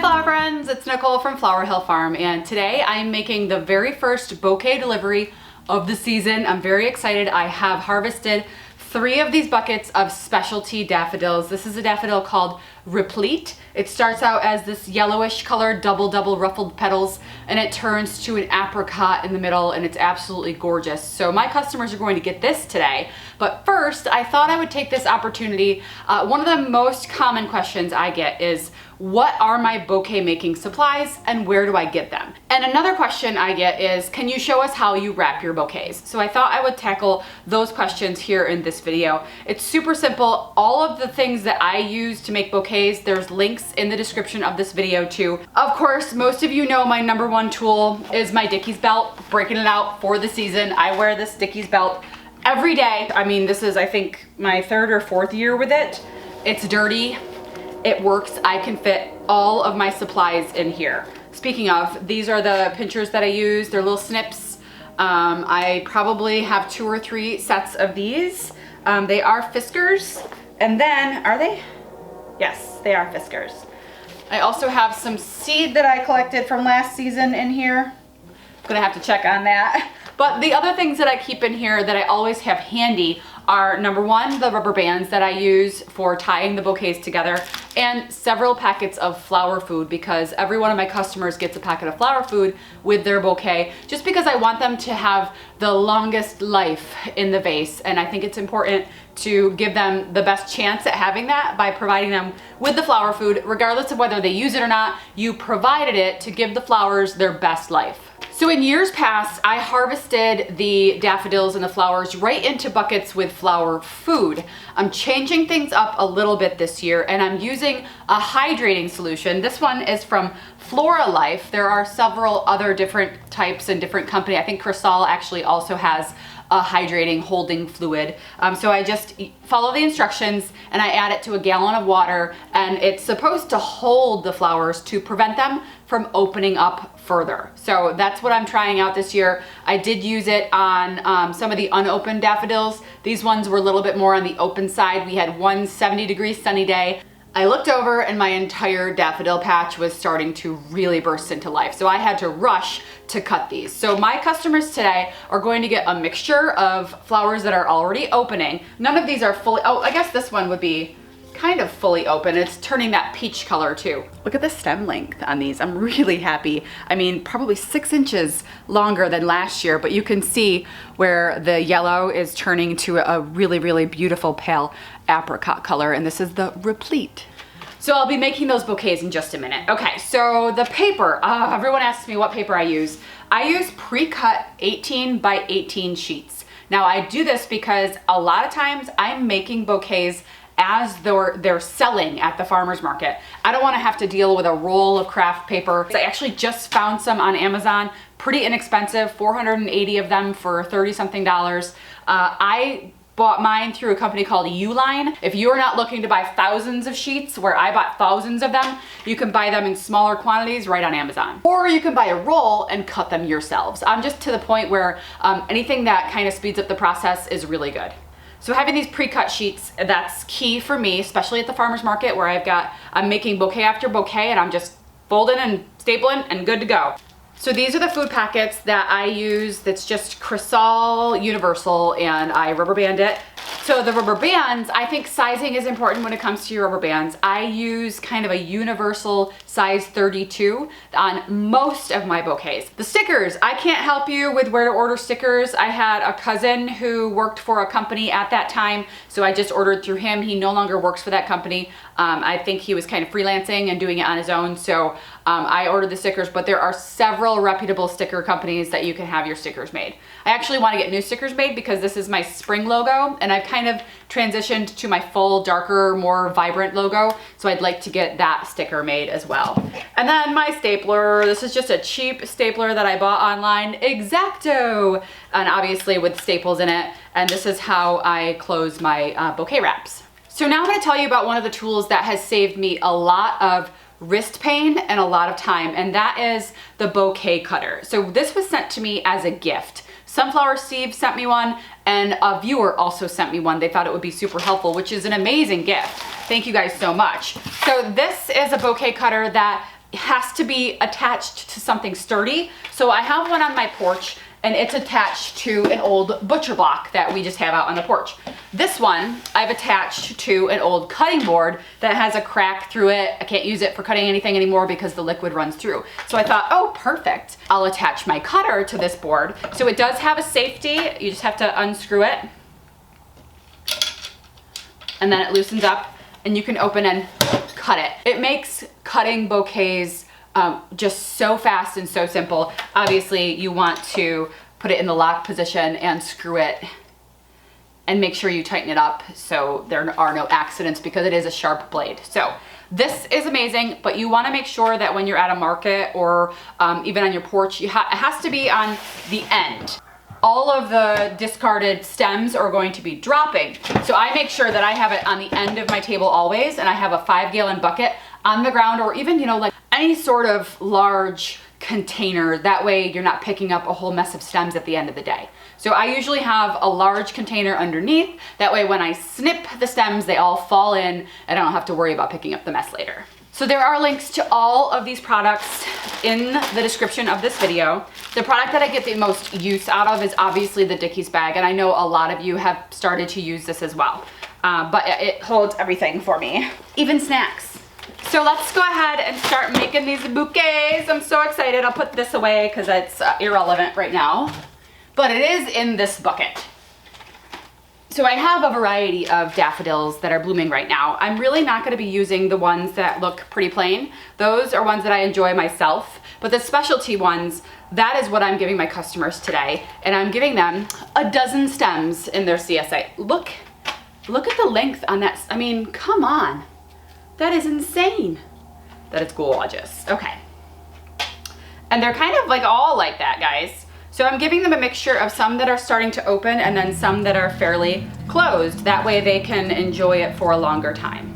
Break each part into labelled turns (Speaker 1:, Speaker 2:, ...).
Speaker 1: flower friends, it's Nicole from Flower Hill Farm, and today I'm making the very first bouquet delivery of the season. I'm very excited. I have harvested 3 of these buckets of specialty daffodils. This is a daffodil called Replete. It starts out as this yellowish colored double ruffled petals, and it turns to an apricot in the middle, and it's absolutely gorgeous. So my customers are going to get this today. But first, I thought I would take this opportunity. One of the most common questions I get is, what are my bouquet making supplies and where do I get them? And another question I get is, can you show us how you wrap your bouquets? So I thought I would tackle those questions here in this video. It's super simple. All of the things that I use to make bouquets, there's links in the description of this video too. Of course, most of you know my #1 tool is my Dickies belt, breaking it out for the season. I wear this Dickies belt every day. I mean, this is, I think, my 3rd or 4th year with it. It's dirty. It works. I can fit all of my supplies in here. Speaking of, these are the pinchers that I use. They're little snips. I probably have 2 or 3 sets of these. They are Fiskars. And then, are they? Yes, they are Fiskars. I also have some seed that I collected from last season in here. I'm gonna have to check on that. But the other things that I keep in here that I always have handy are #1, the rubber bands that I use for tying the bouquets together, and several packets of flower food, because every one of my customers gets a packet of flower food with their bouquet, just because I want them to have the longest life in the vase. And I think it's important to give them the best chance at having that by providing them with the flower food, regardless of whether they use it or not. You provided it to give the flowers their best life. So in years past, I harvested the daffodils and the flowers right into buckets with flower food. I'm changing things up a little bit this year, and I'm using a hydrating solution. This one is from Flora Life. There are several other different types and different companies. I think Crisol actually also has a hydrating holding fluid. So I just follow the instructions and I add it to a gallon of water, and it's supposed to hold the flowers to prevent them from opening up further. So that's what I'm trying out this year. I did use it on some of the unopened daffodils. These ones were a little bit more on the open side. We had one 70-degree sunny day. I looked over and my entire daffodil patch was starting to really burst into life. So I had to rush to cut these. So my customers today are going to get a mixture of flowers that are already opening. None of these are fully, oh, I guess this one would be kind of fully open. It's turning that peach color too. Look at the stem length on these. I'm really happy. I mean, probably 6 inches longer than last year, but you can see where the yellow is turning to a really beautiful pale apricot color, and this is the Replete. So I'll be making those bouquets in just a minute. Okay, so the paper, everyone asks me what paper I use. I use pre-cut 18 by 18 sheets. Now I do this because a lot of times I'm making bouquets as they're selling at the farmer's market. I don't want to have to deal with a roll of craft paper. I actually just found some on Amazon, pretty inexpensive, 480 of them for $30-something. I bought mine through a company called Uline. If you're not looking to buy thousands of sheets, where I bought thousands of them, you can buy them in smaller quantities right on Amazon. Or you can buy a roll and cut them yourselves. I'm just to the point where anything that kind of speeds up the process is really good. So having these pre-cut sheets, that's key for me, especially at the farmer's market where I'm making bouquet after bouquet and I'm just folding and stapling and good to go. So these are the food packets that I use. That's just Crisol Universal, and I rubber band it. So the rubber bands, I think sizing is important when it comes to your rubber bands. I use kind of a universal size 32 on most of my bouquets. The stickers, I can't help you with where to order stickers. I had a cousin who worked for a company at that time, so I just ordered through him. He no longer works for that company. I think he was kind of freelancing and doing it on his own, so I ordered the stickers, but there are several reputable sticker companies that you can have your stickers made. I actually want to get new stickers made because this is my spring logo, and I've kind of transitioned to my full, darker, more vibrant logo, so I'd like to get that sticker made as well. And then my stapler, this is just a cheap stapler that I bought online, X-Acto, and obviously with staples in it, and this is how I close my bouquet wraps. So now I'm going to tell you about one of the tools that has saved me a lot of wrist pain and a lot of time, and that is the bouquet cutter. So this was sent to me as a gift. Sunflower Steve sent me one, and a viewer also sent me one. They thought it would be super helpful, which is an amazing gift. Thank you guys so much. So this is a bouquet cutter that has to be attached to something sturdy. So I have one on my porch and it's attached to an old butcher block that we just have out on the porch. This one I've attached to an old cutting board that has a crack through it. I can't use it for cutting anything anymore because the liquid runs through. So I thought, oh, perfect. I'll attach my cutter to this board. So it does have a safety. You just have to unscrew it. And then it loosens up and you can open and cut it. It makes cutting bouquets just so fast and so simple. Obviously you want to put it in the lock position and screw it and make sure you tighten it up so there are no accidents because it is a sharp blade. So this is amazing, but you want to make sure that when you're at a market or even on your porch, it has to be on the end. All of the discarded stems are going to be dropping. So I make sure that I have it on the end of my table always, and I have a 5-gallon bucket on the ground, or even, you know, like any sort of large container. That way you're not picking up a whole mess of stems at the end of the day. So I usually have a large container underneath. That way when I snip the stems, they all fall in and I don't have to worry about picking up the mess later. So there are links to all of these products in the description of this video. The product that I get the most use out of is obviously the Dickies bag, and I know a lot of you have started to use this as well. But it holds everything for me, even snacks. So let's go ahead and start making these bouquets. I'm so excited. I'll put this away because it's irrelevant right now, but it is in this bucket. So I have a variety of daffodils that are blooming right now. I'm really not going to be using the ones that look pretty plain. Those are ones that I enjoy myself, but the specialty ones, that is what I'm giving my customers today. And I'm giving them a dozen stems in their CSA. Look at the length on that. I mean, come on. That is insane. That is gorgeous. Okay. And they're kind of like all like that, guys. So I'm giving them a mixture of some that are starting to open and then some that are fairly closed. That way they can enjoy it for a longer time.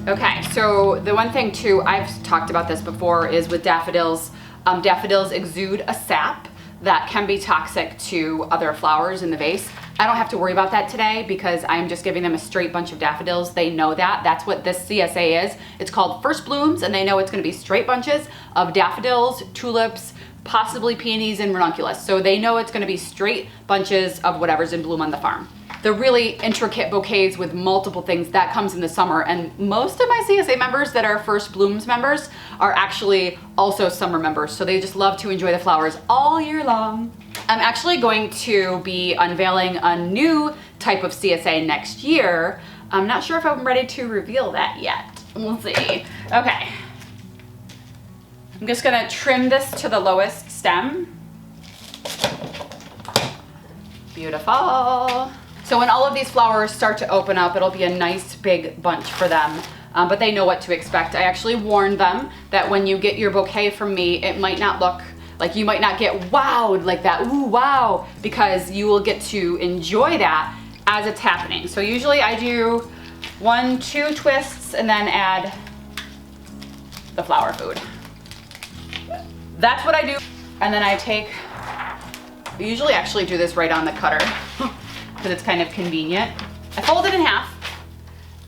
Speaker 1: Okay, so the one thing too, I've talked about this before, is with daffodils, daffodils exude a sap that can be toxic to other flowers in the vase. I don't have to worry about that today because I'm just giving them a straight bunch of daffodils. They know that. That's what this CSA is. It's called First Blooms, and they know it's going to be straight bunches of daffodils, tulips, possibly peonies, and ranunculus. So they know it's going to be straight bunches of whatever's in bloom on the farm. The really intricate bouquets with multiple things, that comes in the summer, and most of my CSA members that are First Blooms members are actually also summer members, so they just love to enjoy the flowers all year long. I'm actually going to be unveiling a new type of CSA next year. I'm not sure if I'm ready to reveal that yet. We'll see. Okay. I'm just gonna trim this to the lowest stem. Beautiful. So when all of these flowers start to open up, it'll be a nice big bunch for them. But they know what to expect. I actually warned them that when you get your bouquet from me, it might not look like, you might not get wowed like that, ooh, wow, because you will get to enjoy that as it's happening. So usually I do 1-2 twists and then add the flower food. That's what I do. And then I usually actually do this right on the cutter because it's kind of convenient. I fold it in half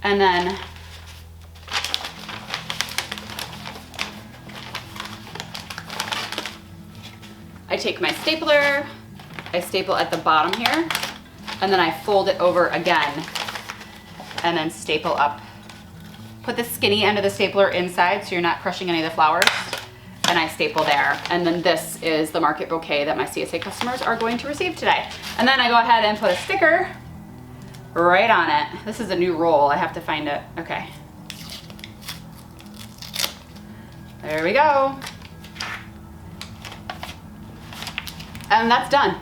Speaker 1: and then I take my stapler, I staple at the bottom here, and then I fold it over again and then staple up. Put the skinny end of the stapler inside so you're not crushing any of the flowers, and I staple there. And then this is the market bouquet that my CSA customers are going to receive today. And then I go ahead and put a sticker right on it. This is a new roll, I have to find it. Okay. There we go. And that's done.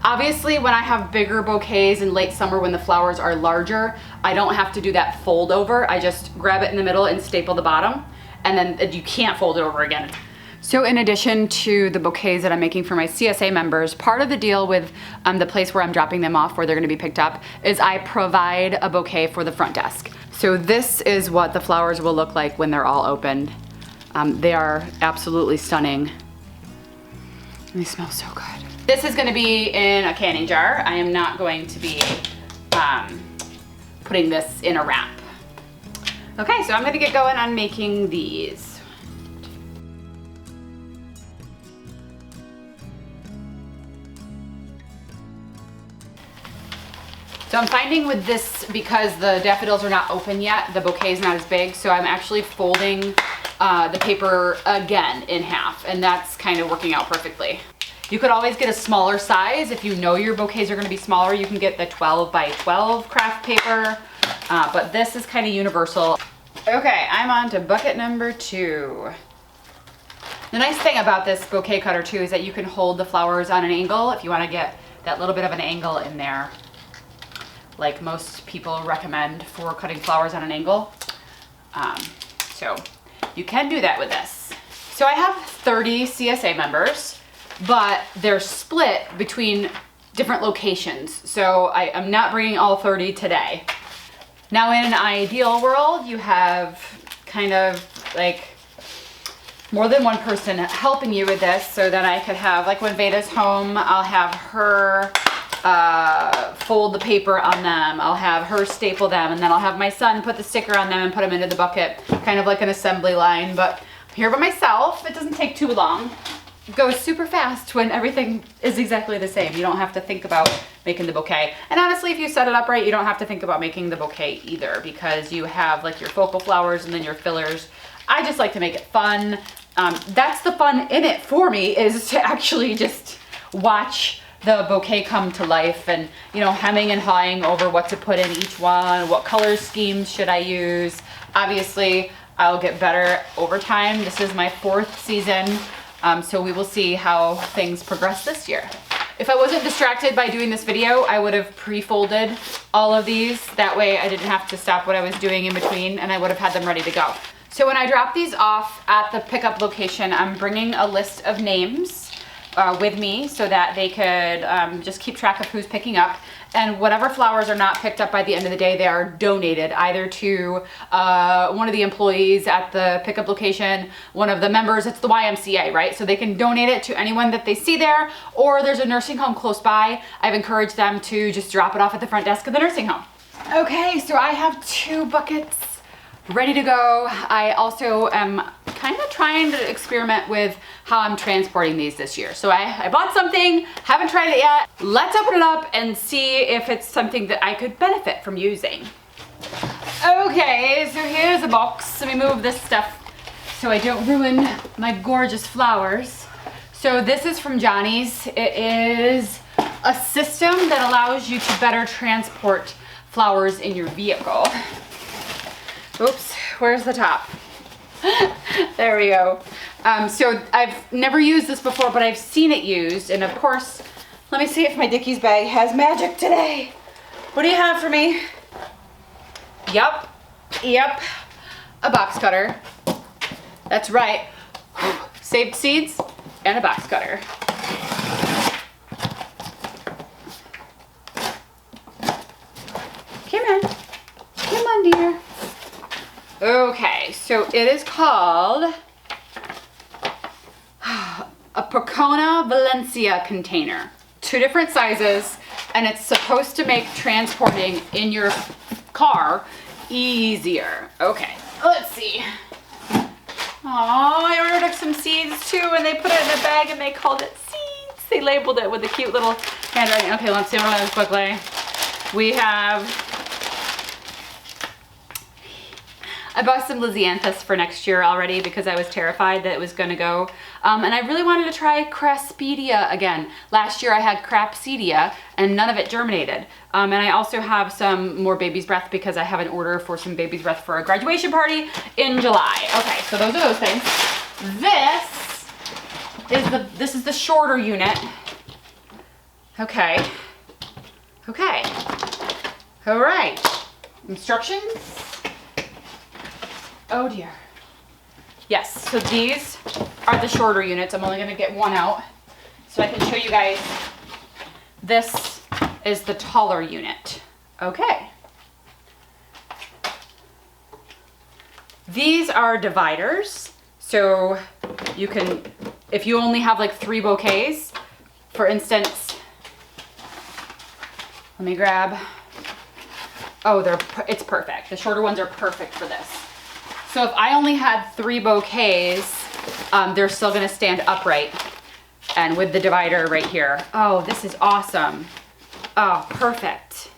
Speaker 1: Obviously, when I have bigger bouquets in late summer when the flowers are larger, I don't have to do that fold over. I just grab it in the middle and staple the bottom, and then you can't fold it over again. So in addition to the bouquets that I'm making for my CSA members, part of the deal with the place where I'm dropping them off, where they're gonna be picked up, is I provide a bouquet for the front desk. So this is what the flowers will look like when they're all opened. They are absolutely stunning. They smell so good. This is gonna be in a canning jar. I am not going to be putting this in a wrap. Okay, so I'm gonna get going on making these. So I'm finding with this, because the daffodils are not open yet, the bouquet is not as big, so I'm actually folding the paper again in half, and that's kind of working out perfectly. You could always get a smaller size. If you know your bouquets are gonna be smaller, you can get the 12 by 12 craft paper, but this is kind of universal. Okay, I'm on to bucket number 2. The nice thing about this bouquet cutter too is that you can hold the flowers on an angle if you wanna get that little bit of an angle in there, like most people recommend for cutting flowers on an angle. So you can do that with this. So I have 30 CSA members, but they're split between different locations. So I'm not bringing all 30 today. Now in an ideal world, you have kind of like more than one person helping you with this, so that I could have, like when Veda's home, I'll have her fold the paper on them, I'll have her staple them, and then I'll have my son put the sticker on them and put them into the bucket, kind of like an assembly line. But I'm here by myself. It doesn't take too long. It goes super fast when everything is exactly the same. You don't have to think about making the bouquet. And honestly, if you set it up right, you don't have to think about making the bouquet either, because you have like your focal flowers and then your fillers. I just like to make it fun. That's the fun in it for me, is to actually just watch the bouquet come to life, and you know, hemming and hawing over what to put in each one, what color schemes should I use. Obviously, I'll get better over time. This is my 4th season, so we will see how things progress this year. If I wasn't distracted by doing this video, I would have pre-folded all of these. That way I didn't have to stop what I was doing in between, and I would have had them ready to go. So when I drop these off at the pickup location, I'm bringing a list of names with me, so that they could just keep track of who's picking up. And whatever flowers are not picked up by the end of the day, they are donated either to one of the employees at the pickup location, one of the members. It's the YMCA, right? So they can donate it to anyone that they see there, or there's a nursing home close by. I've encouraged them to just drop it off at the front desk of the nursing home. Okay, so I have 2 buckets ready to go. I also am kind of trying to experiment with how I'm transporting these this year. So I bought something, haven't tried it yet. Let's open it up and see if it's something that I could benefit from using. Okay, so here's a box. Let me move this stuff so I don't ruin my gorgeous flowers. So this is from Johnny's. It is a system that allows you to better transport flowers in your vehicle. Oops, where's the top? There we go. So I've never used this before, but I've seen it used. And of course, let me see if my Dickies bag has magic today. What do you have for me? Yep, a box cutter. That's right. Saved seeds and a box cutter. Come on, dear. Okay, so it is called a Percona Valencia container. 2 different sizes, and it's supposed to make transporting in your car easier. Okay, let's see. Oh, I ordered some seeds too, and they put it in a bag and they called it seeds. They labeled it with a cute little handwriting. Okay, let's see what it is quickly. We have, I bought some Lysianthus for next year already because I was terrified that it was gonna go. And I really wanted to try Craspedia again. Last year I had Crapsedia and none of it germinated. And I also have some more baby's breath because I have an order for some baby's breath for a graduation party in July. Okay, so those are those things. This is the shorter unit. Okay. All right. Instructions. Oh dear. Yes, so these are the shorter units. I'm only gonna get one out so I can show you guys. This is the taller unit. Okay. These are dividers. So you can, if you only have like 3 bouquets, for instance, let me grab Oh, it's perfect. The shorter ones are perfect for this. So if I only had 3 bouquets, they're still gonna stand upright and with the divider right here. Oh, this is awesome. Oh, perfect.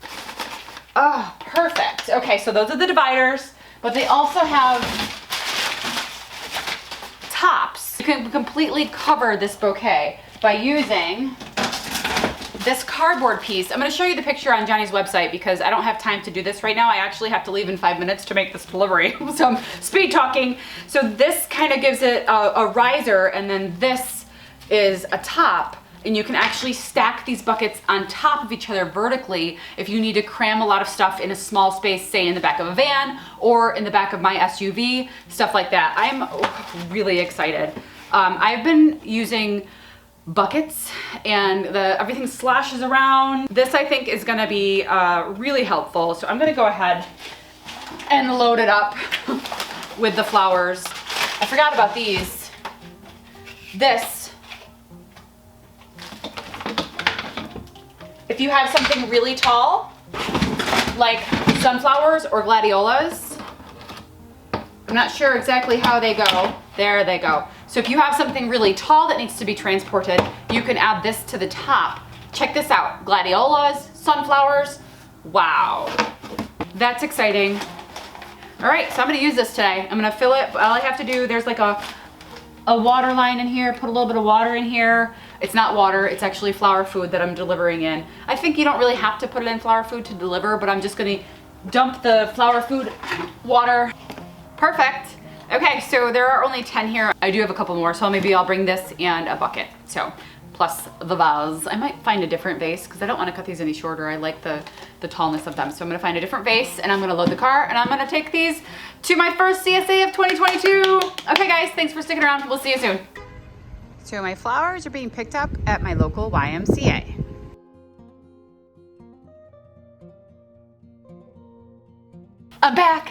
Speaker 1: Oh, perfect. Okay, so those are the dividers, but they also have tops. You can completely cover this bouquet by using this cardboard piece. I'm gonna show you the picture on Johnny's website because I don't have time to do this right now. I actually have to leave in 5 minutes to make this delivery. So I'm speed talking. So this kind of gives it a riser, and then this is a top, and you can actually stack these buckets on top of each other vertically if you need to cram a lot of stuff in a small space, say in the back of a van or in the back of my SUV, stuff like that. I'm really excited. I've been using buckets and everything slashes around. This I think is gonna be really helpful. So I'm gonna go ahead and load it up with the flowers. I forgot about these. This, if you have something really tall, like sunflowers or gladiolas, I'm not sure exactly how they go. There they go. So if you have something really tall that needs to be transported, you can add this to the top. Check this out, gladiolas, sunflowers. Wow, that's exciting. All right, so I'm gonna use this today. I'm gonna fill it. All I have to do, there's like a water line in here, put a little bit of water in here. It's not water, it's actually flower food that I'm delivering in. I think you don't really have to put it in flower food to deliver, but I'm just gonna dump the flower food water. Perfect. Okay, so there are only 10 here. I do have a couple more, so maybe I'll bring this and a bucket. So, plus the vase. I might find a different vase because I don't want to cut these any shorter. I like the tallness of them. So I'm gonna find a different vase and I'm gonna load the car and I'm gonna take these to my first CSA of 2022. Okay guys, thanks for sticking around. We'll see you soon. So my flowers are being picked up at my local YMCA. I'm back.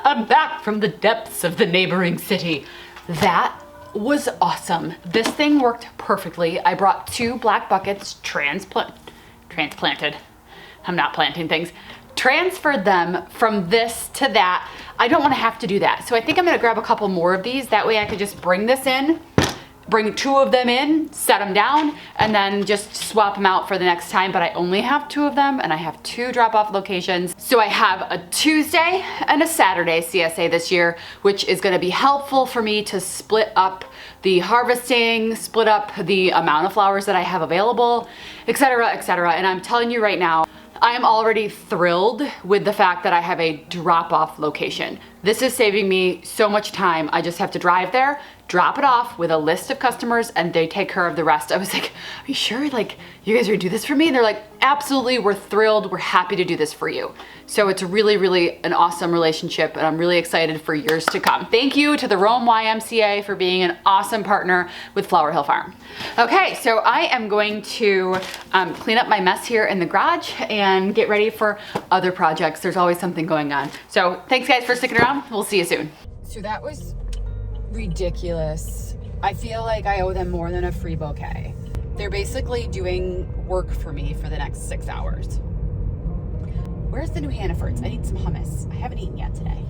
Speaker 1: I'm back from the depths of the neighboring city. That was awesome. This thing worked perfectly. I brought 2 black buckets, transplanted. I'm not planting things. Transferred them from this to that. I don't want to have to do that. So I think I'm gonna grab a couple more of these. That way I could just bring this in, bring 2 of them in, set them down, and then just swap them out for the next time. But I only have 2 of them and I have 2 drop-off locations. So I have a Tuesday and a Saturday CSA this year, which is gonna be helpful for me to split up the harvesting, split up the amount of flowers that I have available, etc., etc. And I'm telling you right now, I am already thrilled with the fact that I have a drop-off location. This is saving me so much time. I just have to drive there, drop it off with a list of customers, and they take care of the rest. I was like, are you sure? Like, you guys are gonna do this for me? And they're like, absolutely, we're thrilled. We're happy to do this for you. So it's really, really an awesome relationship, and I'm really excited for years to come. Thank you to the Rome YMCA for being an awesome partner with Flower Hill Farm. Okay, so I am going to clean up my mess here in the garage and get ready for other projects. There's always something going on. So thanks guys for sticking around. We'll see you soon. So that was ridiculous. I feel like I owe them more than a free bouquet. They're basically doing work for me for the next 6 hours. Where's the new Hannaford's? I need some hummus. I haven't eaten yet today.